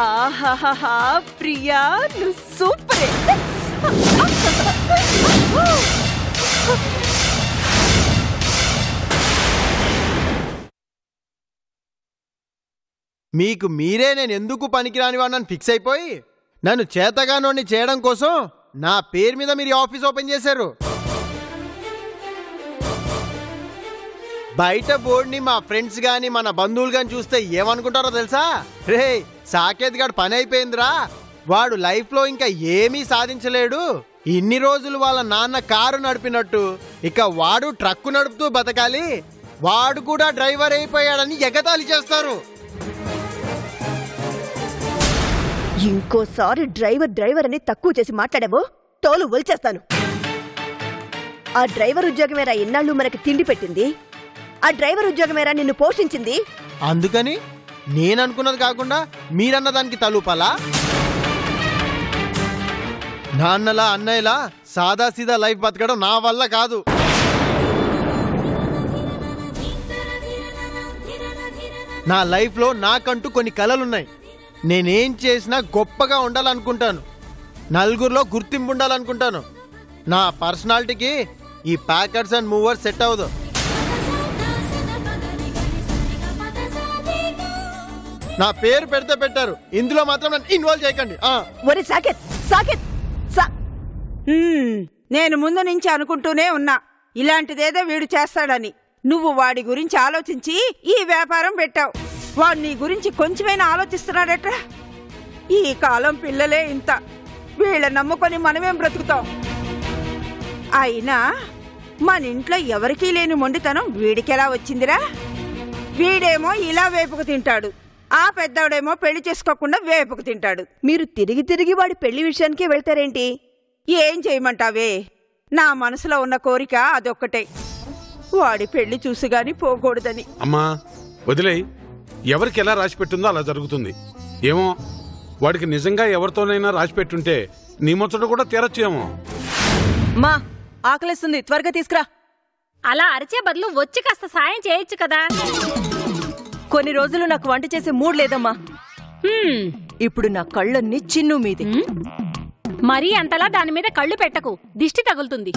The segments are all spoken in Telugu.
ఆహాహా ప్రియా నువ్వు సూపరే. మీకు మీరే నేను ఎందుకు పనికిరాని వాడిని ఫిక్స్ అయిపోయి నన్ను చేతగానోడిని చేయడం కోసం నా పేరు మీద మీరు ఆఫీస్ ఓపెన్ చేశారు. బయట బోర్డుని మా ఫ్రెండ్స్ గాని మన బంధువులు గాని చూస్తే ఏమనుకుంటారో తెలుసా? రే సాకేత్ గాడు పని అయిపోయిందిరా, వాడు లైఫ్ లో ఇంకా ఏమీ సాధించలేడు, ఇన్ని రోజులు వాళ్ళ నాన్న కారు నడిపినట్టు ఇక వాడు ట్రక్కు నడుపుతూ బతకాలి, వాడు కూడా డ్రైవర్ అయిపోయాడని ఎగతాళి చేస్తారు. ఇంకోసారి డ్రైవర్ అని తక్కువ చేసి మాట్లాడావో తోలు ఒలిచేస్తాను. ఆ డ్రైవర్ ఉద్యోగమేరా ఎన్నాళ్ళు మనకి తిండి పెట్టింది, ఆ డ్రైవర్ ఉద్యోగమేరా నిన్ను పోషించింది. అందుకని నేననుకున్నది కాకుండా మీరన్న దానికి తలుపాలా? నాన్నలా అన్నయ్యలా సాదాసీదా లైఫ్ బతకడం నా వల్ల కాదు. నా లైఫ్లో నాకంటూ కొన్ని కలలున్నాయి. నేనేం చేసినా గొప్పగా ఉండాలనుకుంటాను, నలుగురిలో గుర్తింపు ఉండాలనుకుంటాను. నా పర్సనాలిటీకి ఈ ప్యాకర్స్ అండ్ మూవర్స్ సెట్ అవ్వదు. నా పేరు పెడితే పెట్టారు, ఇందులో మాత్రం నన్ను ఇన్వాల్వ్ చేయకండి. ఒరే సాకేత్, సాకేత్ నేను ముందు నుంచి అనుకుంటూనే ఉన్నా ఇలాంటిదేదో వీడు చేస్తాడని. నువ్వు వాడి గురించి ఆలోచించి ఈ వ్యాపారం పెట్టావు. వాడు నీ గురించి కొంచెమైనా ఆలోచిస్తున్నాడట. ఈ కాలం పిల్లలే ఇంత, వీళ్ళ నమ్ముకొని మనమేం బ్రతుకుతాం. అయినా మన ఇంట్లో ఎవరికీ లేని మొండితనం వీడికెలా వచ్చిందిరా? వీడేమో ఇలా వేపుకు తింటాడు, ఆ పెద్దవాడేమో పెళ్లి చేసుకోకుండా వేపుకు తింటాడు. మీరు తిరిగి తిరిగి వాడి పెళ్లి విషయానికే వెళ్తారేంటి? ఏం చేయమంటావే, నా మనసులో ఉన్న కోరిక అదొక్కటే, వాడి పెళ్లి చూసిగాని పోకూడదని. అమ్మా వదిలేయ్, ఎవరికి ఎలా రాసిపెట్టుందో అలా జరుగుతుంది. ఏమో వాడికి నిజంగా ఎవరితోనైనా రాసిపెట్టుంటే నీ ముచ్చట కూడా తీరచ్చేమో. మా ఆకలిస్తుంది, త్వరగా తీసుకురా. అలా అరిచే బదులు వచ్చి కాస్త సాయం చేయొచ్చు కదా. కొన్ని రోజులు నాకు వంట చేసే మూడ్ లేదమ్మా. ఇప్పుడు నా కళ్ళన్నీ చిన్ను మీది. మరీ అంతలా దాని మీద కళ్ళు పెట్టకు, దిష్టి తగులుతుంది.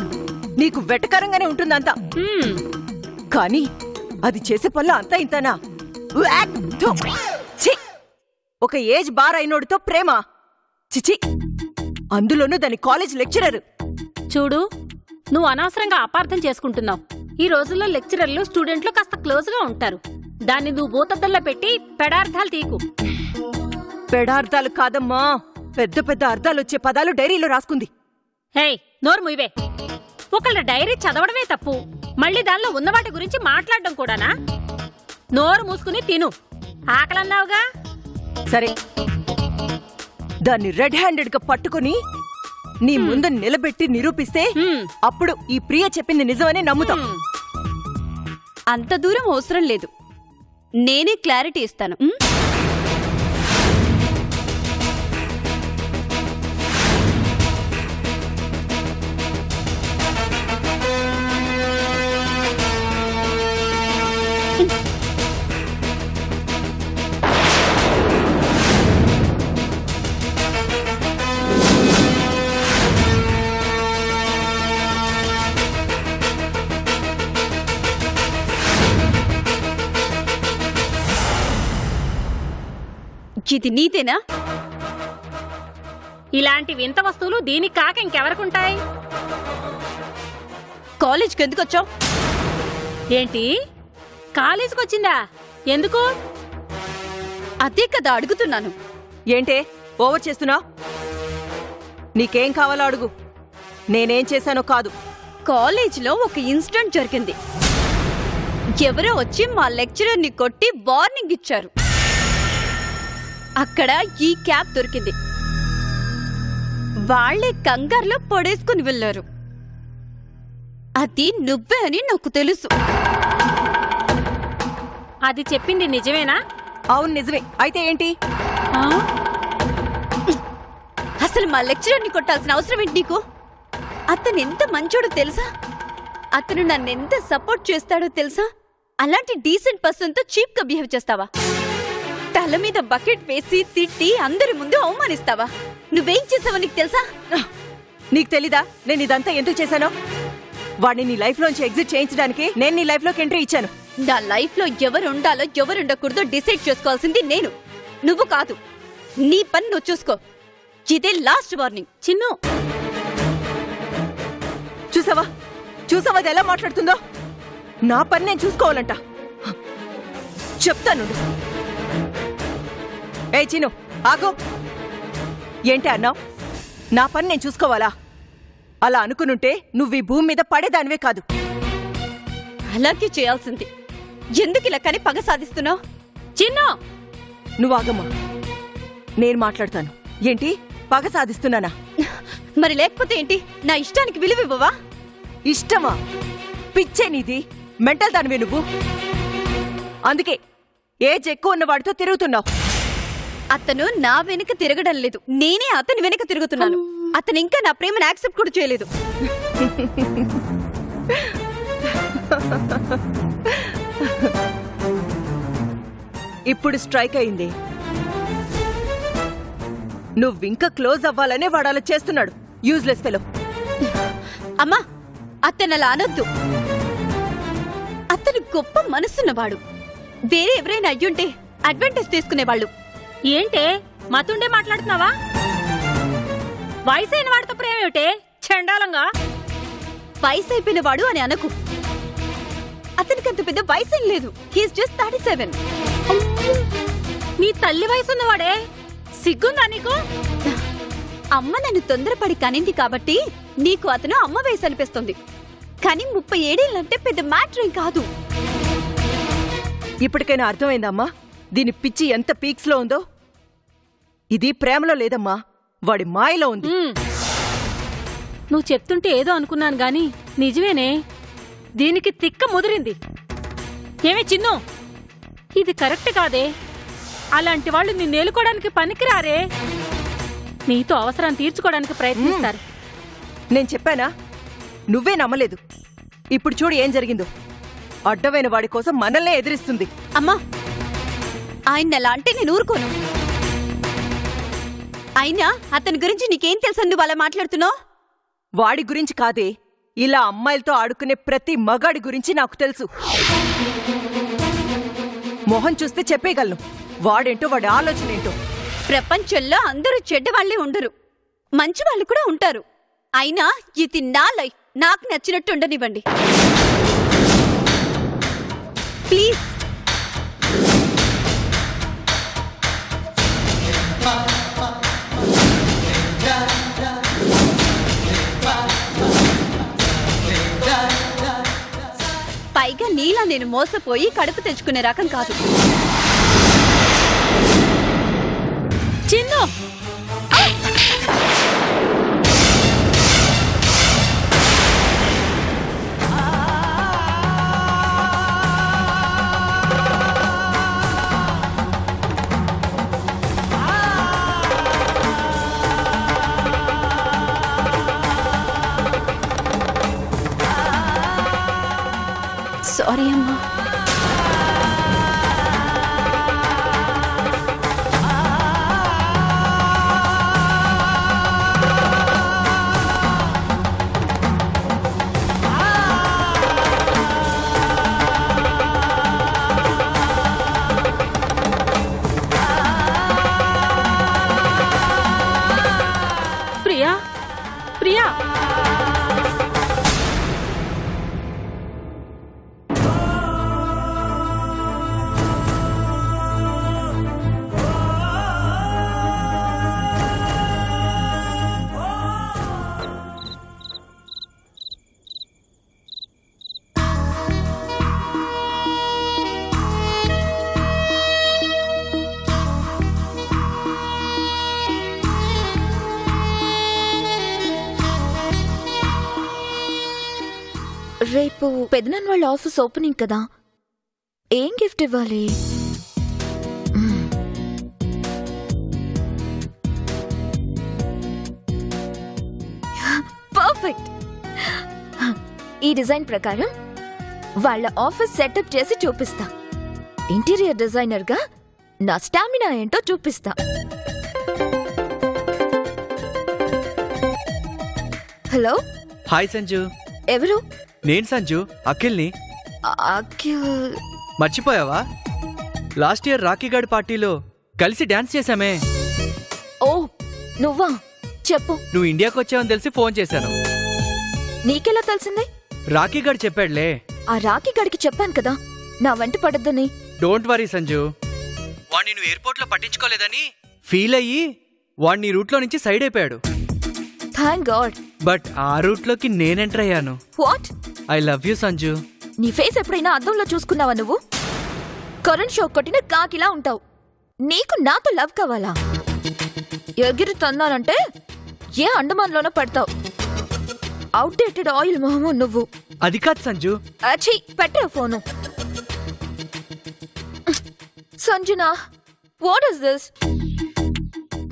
నీకు వెటకరంగానే ఉంటుందంతా, కానీ అది చేసే పనులు అంతా ఇంతనా? ఒక ఏజ్ బార్ అయినోడితో ప్రేమ, చిచి, అందులోనూ దాని కాలేజ్ లెక్చరర్. చూడు, నువ్వు అనవసరంగా అపార్థం చేసుకుంటున్నావు. ఈ రోజుల్లో లెక్చరర్లు స్టూడెంట్లు కాస్త క్లోజ్ గా ఉంటారు. దాన్ని నువ్వు భూతద్దల్లో పెట్టి పెడార్థాలు తీకు. పెడార్థాలు కాదమ్మా, పెద్ద పెద్ద అర్థాలు వచ్చే పదాలు డైరీలో రాసుకుంది. హే నోరు ముయ్యవే. ఒకళ్ళ డైరీ చదవడమే తప్పు, మళ్ళీ దానిలో ఉన్నవాటి గురించి మాట్లాడడం కూడానా? నోరు మూసుకుని తిను, ఆకలన్నావుగా. సరే, దాన్ని రెడ్ హ్యాండెడ్ గా పట్టుకుని నీ ముందు నిలబెట్టి నిరూపిస్తే అప్పుడు ఈ ప్రియ చెప్పింది నిజమని నమ్ముతాం. అంత దూరం అవసరం లేదు, నేనే క్లారిటీ ఇస్తాను. ఇది నీదేనా? ఇలాంటి వింత వస్తువులు దీనికి కాక ఇంకెవరికుంటాయి? కాలేజ్కి ఎందుకు వచ్చావు? ఏంటి, కాలేజీకి వచ్చిందా? ఎందుకు? అదే కదా అడుగుతున్నాను. ఏంటే ఓవర్ చేస్తున్నా? నీకేం కావాలో అడుగు, నేనేం చేశానో కాదు. కాలేజీలో ఒక ఇన్సిడెంట్ జరిగింది. ఎవరో వచ్చి మా లెక్చరర్ని కొట్టి వార్నింగ్ ఇచ్చారు. అక్కడ ఈ క్యాప్ దొరికింది. వాళ్లే కంగారులో పడేసుకుని వెళ్లారు. అది నువ్వే అని నాకు తెలుసు. అది చెప్పింది నిజమేనా? అవును నిజమే. అయితే ఏంటి? అసలు మా లెక్చరర్ని కొట్టాల్సిన అవసరం ఏంటి నీకు? అతను ఎంత మంచోడో తెలుసా? అతను నన్నెంత సపోర్ట్ చేస్తాడో తెలుసా? అలాంటి డీసెంట్ పర్సన్ తో చీప్ గా బిహేవ్ చేస్తావా? తల మీద బకెట్ వేసి తిట్టి అందరి ముందు అవమానిస్తావా? నువ్వేం చేసావో నీకు తెలుసా? నీకు తెలీదా నేను ఇదంతా ఎందుకు చేశానో? వాడిని నీ లైఫ్ లోంచి ఎగ్జిట్ చేయించడానికి నేను నీ లైఫ్ లోకి ఎంట్రీ ఇచ్చాను. నా లైఫ్ లో ఎవరు ఉండాలో ఎవరు ఉండకూడదో డిసైడ్ చేసుకోవాల్సింది నేను, నువ్వు కాదు. నీ పని నువ్వు చూసుకో. ఇదే లాస్ట్ వార్నింగ్. చిన్ను, చూసావా చూసావా అది ఎలా మాట్లాడుతుందో? నా పని నేను చూసుకోవాలంట. చెప్తాను. ఏ చిన్ను ఆగు. ఏంటి అన్నావు? నా పని నేను చూసుకోవాలా? అలా అనుకునుంటే నువ్వు ఈ భూమి మీద పడేదానివే కాదు. అలాగే చేయాల్సింది. ఎందుకు ఇలా కానీ పగ సాధిస్తున్నావు? చిన్ను, నువ్వు ఆగమ్మా, నేను మాట్లాడతాను. ఏంటి పగ సాధిస్తున్నానా? మరి లేకపోతే ఏంటి? నా ఇష్టానికి విలువ ఇవ్వవా? ఇష్టమా? పిచ్చే నీది. మెంటల్ దానివే నువ్వు. అందుకే ఏజ్ ఎక్కువ ఉన్న వాడితో తిరుగుతున్నావు. అతను నా వెనుక తిరగడం లేదు, నేనే అతని వెనుక తిరుగుతున్నాను. అతను ఇంకా నా ప్రేమను యాక్సెప్ట్ కూడా చేయలేదు. ఇప్పుడు స్ట్రైక్ అయింది. నువ్వింకా క్లోజ్ అవ్వాలనే వాడు అలా చేస్తున్నాడు. Useless fellow. అమ్మా, అతను అలా అనొద్దు. అతను గొప్ప మనసున్నవాడు. వేరే ఎవరైనా అయ్యుంటే అడ్వాంటేజ్ తీసుకునేవాళ్ళు. ఏంటే మతుండే మాట్లాడుతున్నావా? వయసైన వాడితో ప్రేమేమిటే చండాలంగా? వయసు అయిపోయిన వాడు అని అనకు. అతనికి అంత పెద్ద వయసేం లేదు. He's just 37. నీ తల్లి వయసున్నవాడే. సిగ్గుందా నీకు? అమ్మ నన్ను తొందరపడి కనింది కాబట్టి నీకు అతను అమ్మ వయసు అనిపిస్తుంది. కానీ 37 అంటే పెద్ద మ్యాటర్ ఏం కాదు. ఇప్పటికైనా అర్థమైందమ్మా దీని పిచ్చి ఎంత పీక్స్ లో ఉందో? ఇది ప్రేమలో లేదమ్మా, వాడి మాయలో ఉంది. నువ్వు చెప్తుంటే ఏదో అనుకున్నాను గాని నిజమేనే. దీనికి తిక్క ముదిరింది. ఏమే చిన్ను, ఇది కరెక్ట్ కాదే. అలాంటి వాళ్ళు నిన్ను ఏలుకోవడానికి పనికిరారే. నీతో అవసరం తీర్చుకోవడానికి ప్రయత్నిస్తారు. నేను చెప్పానా? నువ్వే నమ్మలేదు. ఇప్పుడు చూడు ఏం జరిగిందో. అడ్డమైన వాడి కోసం మనల్నే ఎదిరిస్తుంది. అమ్మా, ఆయన ఎలా అంటే నేను ఊరుకోను. అయినా అతని గురించి నీకేం తెలుసని నువ్వు అలా మాట్లాడుతున్నావు? వాడి గురించి కాదే, ఇలా అమ్మాయిలతో ఆడుకునే ప్రతి మగాడి గురించి నాకు తెలుసు. మొహం చూస్తే చెప్పేయగలను వాడేంటో, వాడి ఆలోచన ఏంటో. ప్రపంచంలో అందరూ చెడ్డవాళ్లే ఉండరు, మంచి వాళ్ళు కూడా ఉంటారు. అయినా ఇది నా లైఫ్, నాకు నచ్చినట్టు ఉండనివ్వండి ప్లీజ్. పైగా నీలా నేను మోసపోయి కడుపు తెచ్చుకునే రకం కాదు. చిన్ను, సారీ అమ్మా. ప్రియా, ప్రియా, రేపు పెదనాన్న వాళ్ళ ఆఫీస్ ఓపెనింగ్ కదా, ఏం గిఫ్ట్ ఇవ్వాలి? పర్ఫెక్ట్. ఈ డిజైన్ ప్రకారం వాళ్ళ ఆఫీస్ సెటప్ చేసి చూపిస్తా. ఇంటీరియర్ డిజైనర్ గా నా స్టామినా ఏంటో చూపిస్తా. Hello, hi Sanju. ఎవరు? నేను సంజు, అఖిల్ని. అఖిల్? మర్చిపోయావా? లాస్ట్ ఇయర్ రాఖీగాడి పార్టీలో కలిసి డాన్స్ చేశామే. ఓ, నువ్వా? చెప్పు. నువ్వు ఇండియాకి వచ్చావని తెలిసి ఫోన్ చేశాను. నీకెలా తెలిసింది? రాఖీగాడు చెప్పాడులే. ఆ రాఖీ గడికి చెప్పాను కదా నా వెంట పడద్దని. డోంట్ వరీ సంజు, వాణ్ణి నువ్వు ఎయిర్పోర్ట్ లో పట్టించుకోలేదని ఫీల్ అయ్యి వాణ్ణి రూట్ లో నుంచి సైడ్ అయిపోయాడు. Thank God. బట్ ఆ రూట్ లోకి నేను ఎంటర్ అయ్యాను. What? I love you Sanju. నీ ఫేస్ ఎప్పుడైనా అద్దంలో చూసుకున్నావా నువ్వు? కరెంట్ షాక్ కొట్టిన కాకిలా ఉంటావు. నీకు నాతో లవ్ కావాలా? ఎగిరి తన్నానంటే ఏ అండమాన్లోనో పడతావు. అవుట్డేటెడ్ ఆయిల్ మొహము నువ్వు. అది కాదు సంజు. అచ్చి, పెట్టే ఫోను. సంజునా, what is this?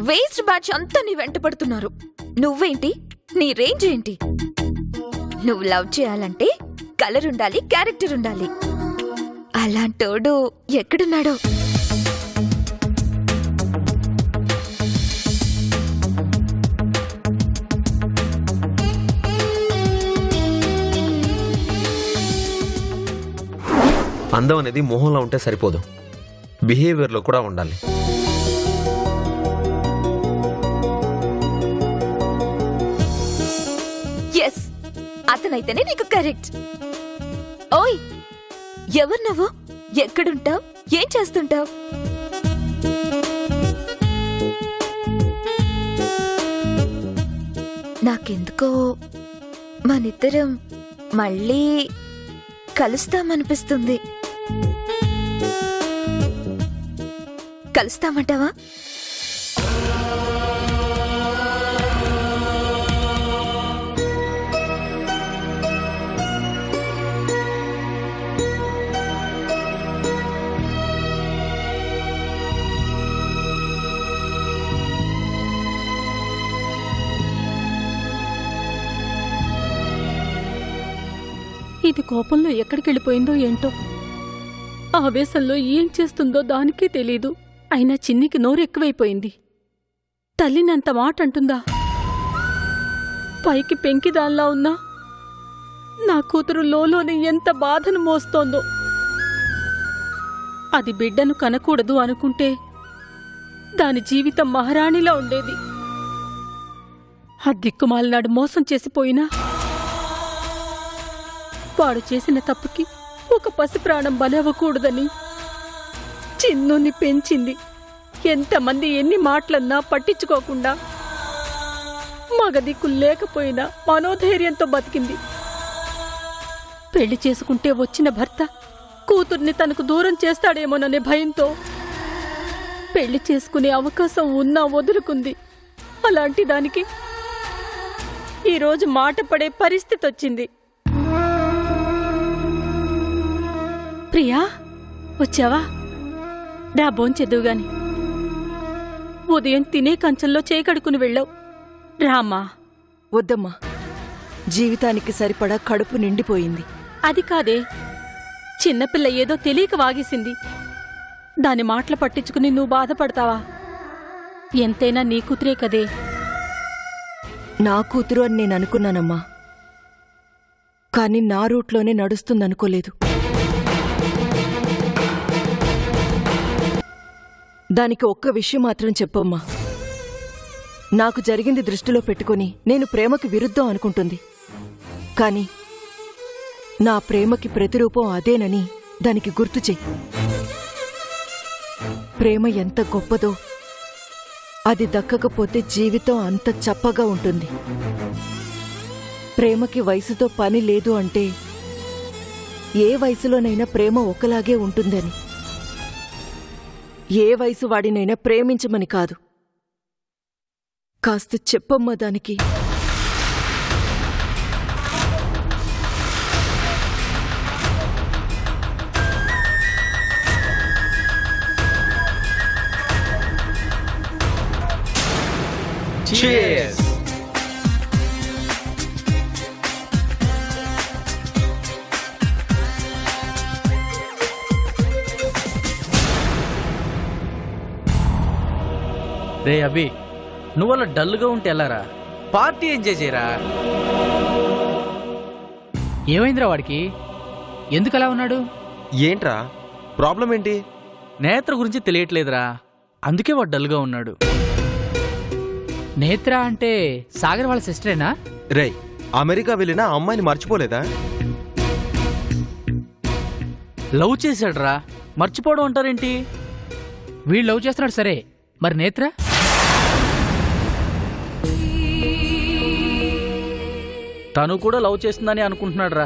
Waste batch అంతా నీ వెంట పడుతున్నారు. నువ్వేంటి? నీ రేంజ్ ఏంటి? నువ్వు లవ్ చేయాలంటే కలర్ ఉండాలి, క్యారెక్టర్ ఉండాలి. అలాంటోడు ఎక్కడున్నాడో. అందం అనేది మొహంలో ఉంటే సరిపోదు, బిహేవియర్లో కూడా ఉండాలి. ఎస్, అతనైతేనే నీకు కరెక్ట్. ఓయ్, ఎవరు నువ్వు? ఎక్కడుంటావు? ఏం చేస్తుంటావు? నాకెందుకో మనిద్దరం మళ్ళీ కలుస్తామనిపిస్తుంది. కలుస్తామంటావా? ఇది కోపంలో ఎక్కడికెళ్ళిపోయిందో ఏంటో. ఆవేశంలో ఏం చేస్తుందో దానికే తెలీదు. అయినా చిన్నికి నోరు ఎక్కువైపోయింది. తల్లినంత మాట అంటుందా? పైకి పెంకిదాల్లా ఉన్నా నా కూతురు లోలోని ఎంత బాధను మోస్తోందో. అది బిడ్డను కనకూడదు అనుకుంటే దాని జీవితం మహారాణిలా ఉండేది. ఆ దిక్కుమాలినాడు మోసం చేసిపోయినా వాడు చేసిన తప్పుకి ఒక పసి ప్రాణం బలవ్వకూడదని చిన్నుని పెంచింది. ఎంతమంది ఎన్ని మాటలన్నా పట్టించుకోకుండా మగదిక్కు లేకపోయినా మనోధైర్యంతో బతికింది. పెళ్లి చేసుకుంటే వచ్చిన భర్త కూతుర్ని తనకు దూరం చేస్తాడేమోననే భయంతో పెళ్లి చేసుకునే అవకాశం ఉన్నా వదులుకుంది. అలాంటి దానికి ఈరోజు మాట పడే పరిస్థితి వచ్చింది. ప్రియా, వచ్చావా? రా, భోంచెద్దువు గాని. ఉదయం తినే కంచంలో చేకడుకుని వెళ్ళావు. రామ్మా. వద్దమ్మా, జీవితానికి సరిపడా కడుపు నిండిపోయింది. అది కాదే, చిన్నపిల్ల ఏదో తెలియక వాగేసింది. దాని మాటలు పట్టించుకుని నువ్వు బాధపడతావా? ఎంతైనా నీ కూతురే కదే. నా కూతురు అని నేను అనుకున్నానమ్మా, కానీ నా రూట్లోనే నడుస్తుందనుకోలేదు. దానికి ఒక్క విషయం మాత్రం చెప్పమ్మా. నాకు జరిగింది దృష్టిలో పెట్టుకుని నేను ప్రేమకి విరుద్ధం అనుకుంటుంది. కాని నా ప్రేమకి ప్రతిరూపం అదేనని దానికి గుర్తు చెయ్యి. ప్రేమ ఎంత గొప్పదో అది దక్కకపోతే జీవితం అంత చప్పగా ఉంటుంది. ప్రేమకి వయసుతో పని లేదు అంటే ఏ వయసులోనైనా ప్రేమ ఒకలాగే ఉంటుందని. ఏ వయసు వాడినైనా ప్రేమించమని కాదు. కాస్త చెప్పమ్మా దానికి. Cheers! రే అభి, నువ్వు అలా డల్గా ఉంటే ఎలారా? పార్టీ ఎంజాయ్ చేయరా. ఏమైందిరా వాడికి? ఎందుకు అలా ఉన్నాడు? ఏంట్రా ప్రాబ్లం ఏంటి? నేత్ర గురించి తెలియట్లేదురా, అందుకే వాడు డల్గా ఉన్నాడు. నేత్ర అంటే సాగర్ వాళ్ళ సిస్టరేనా? రే, అమెరికా వెళ్ళినా అమ్మాయిని మర్చిపోలేదా? లవ్ చేశాడురా, మర్చిపోవడం అంటారేంటి? వీళ్ళు లవ్ చేస్తున్నాడు సరే, మరి నేత్ర? తను కూడా లవ్ చేస్తుందని అనుకుంటున్నాడు రా.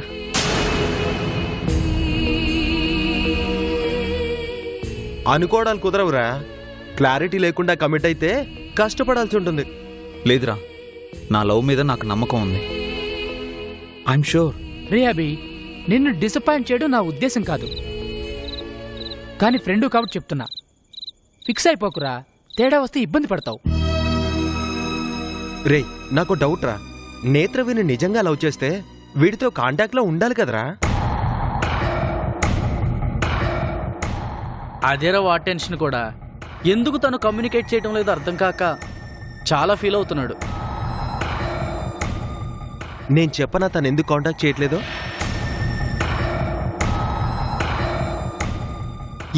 అనుకోవడాలు కుదరవురా. క్లారిటీ లేకుండా కమిట్ అయితే కష్టపడాల్సి ఉంటుంది. లేదురా, నా లవ్ మీద నాకు నమ్మకం ఉంది. I'm sure. రే అభి, నిన్ను డిసప్పాయింట్ చేయడం నా ఉద్దేశం కాదు, కానీ ఫ్రెండు కాబట్టి చెప్తున్నా. ఫిక్స్ అయిపోకురా, తేడా వస్తే ఇబ్బంది పడతావు. రే, నాకు డౌట్ రా. నేత్రవిని నిజంగా లవ్ చేస్తే వీడితో కాంటాక్ట్ లో ఉండాలి కదరా? అదేరా వాట్ టెన్షన్ కూడా. ఎందుకు తను కమ్యూనికేట్ చేయడం లేదు అర్థం కాక చాలా ఫీల్ అవుతున్నాడు. నేను చెప్పనా తను ఎందుకు కాంటాక్ట్ చేయట్లేదో?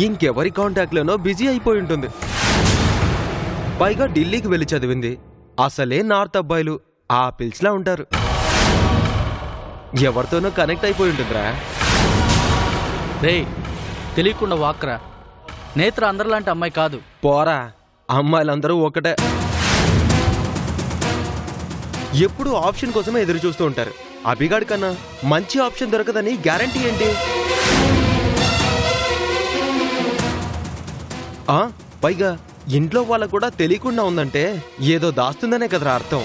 ఇంకెవరి కాంటాక్ట్లోనో బిజీ అయిపోయి ఉంటుంది. పైగా ఢిల్లీకి వెళ్ళి చదివింది. అసలే నార్త్ అబ్బాయిలు ఆ పిల్స్లా ఉంటారు. ఎవరితోనో కనెక్ట్ అయిపోయి ఉంటుందిరా. రే, తెలియకుండా వాక్రా. నేత్ర అందరిలాంటి అమ్మాయి కాదు. పోరా, అమ్మాయిలందరూ ఒకటే. ఎప్పుడు ఆప్షన్ కోసమే ఎదురు చూస్తూ ఉంటారు. అభిగాడి కన్నా మంచి ఆప్షన్ దొరకదని గ్యారంటీ ఏంటి? పైగా ఇంట్లో వాళ్ళకు కూడా తెలియకుండా ఉందంటే ఏదో దాస్తుందనే కదరా అర్థం.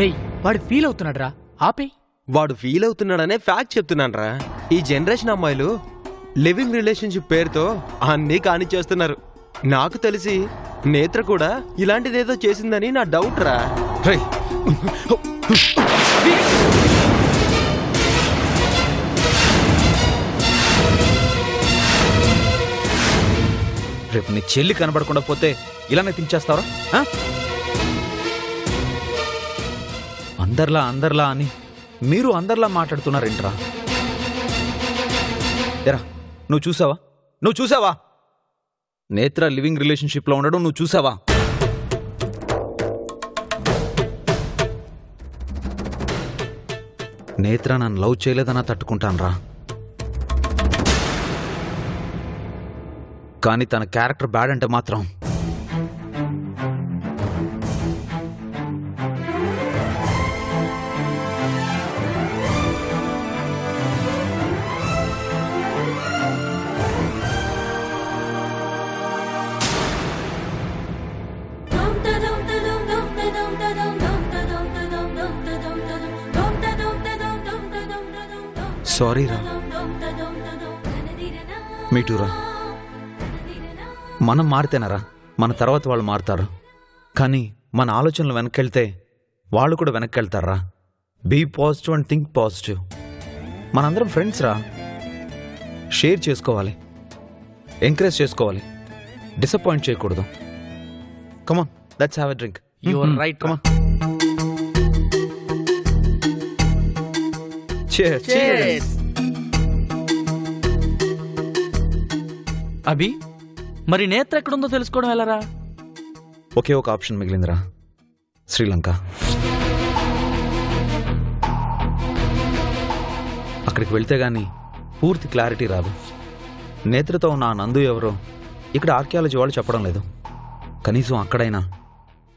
రేయ్, వాడు ఫీల్ అవుతున్నాడు రా, ఆపే. వాడు ఫీల్ అవుతున్నాడనే ఫ్యాక్ట్ చెప్తున్నాను రా. ఈ జనరేషన్ అమ్మాయిలు లివింగ్ రిలేషన్షిప్ పేరుతో అన్నీ కానిచ్చేస్తున్నారు. నాకు తెలిసి నేత్ర కూడా ఇలాంటిదేదో చేసిందని నా డౌట్ రా. రేపు నీ చెల్లి కనబడకుండా పోతే ఇలానే తించేస్తావరా? అందర్లా అని మీరు అందరిలా మాట్లాడుతున్నారేంట్రా? ఎరా, నువ్వు చూసావా? నేత్ర లివింగ్ రిలేషన్షిప్లో ఉండడం నువ్వు చూసావా? నేత్ర నన్ను లవ్ చేయలేదన్నా తట్టుకుంటానురా, కానీ తన క్యారెక్టర్ బ్యాడ్ అంటే మాత్రం సారీ రా. మీటూరా, మనం మారితేనరా మన తర్వాత వాళ్ళు మారుతారు. కానీ మన ఆలోచనలు వెనక్కెళ్తే వాళ్ళు కూడా వెనక్కెళ్తారా. Be positive and think positive. మనందరం ఫ్రెండ్స్ రా. షేర్ చేసుకోవాలి, ఎంకరేజ్ చేసుకోవాలి, డిసప్పాయింట్ చేయకూడదు. Come on, let's have a drink. You are right. Come on. Cheers. Abhi, మరి నేత్ర ఎక్కడుందో తెలుసుకోవడం ఎలారా? ఒకే ఒక ఆప్షన్ మిగిలిందిరా, శ్రీలంక. అక్కడికి వెళ్తే గానీ పూర్తి క్లారిటీ రాదు. నేత్రతో ఉన్న ఆ నందు ఎవరో ఇక్కడ ఆర్కియాలజీ వాళ్ళు చెప్పడం లేదు. కనీసం అక్కడైనా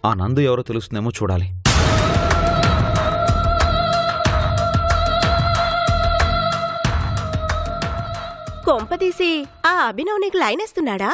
ఆ నందు ఎవరో తెలుస్తుందేమో చూడాలి. కొంపదీసి ఆ అభినవ్ నీకు లైన్ వేస్తున్నాడా?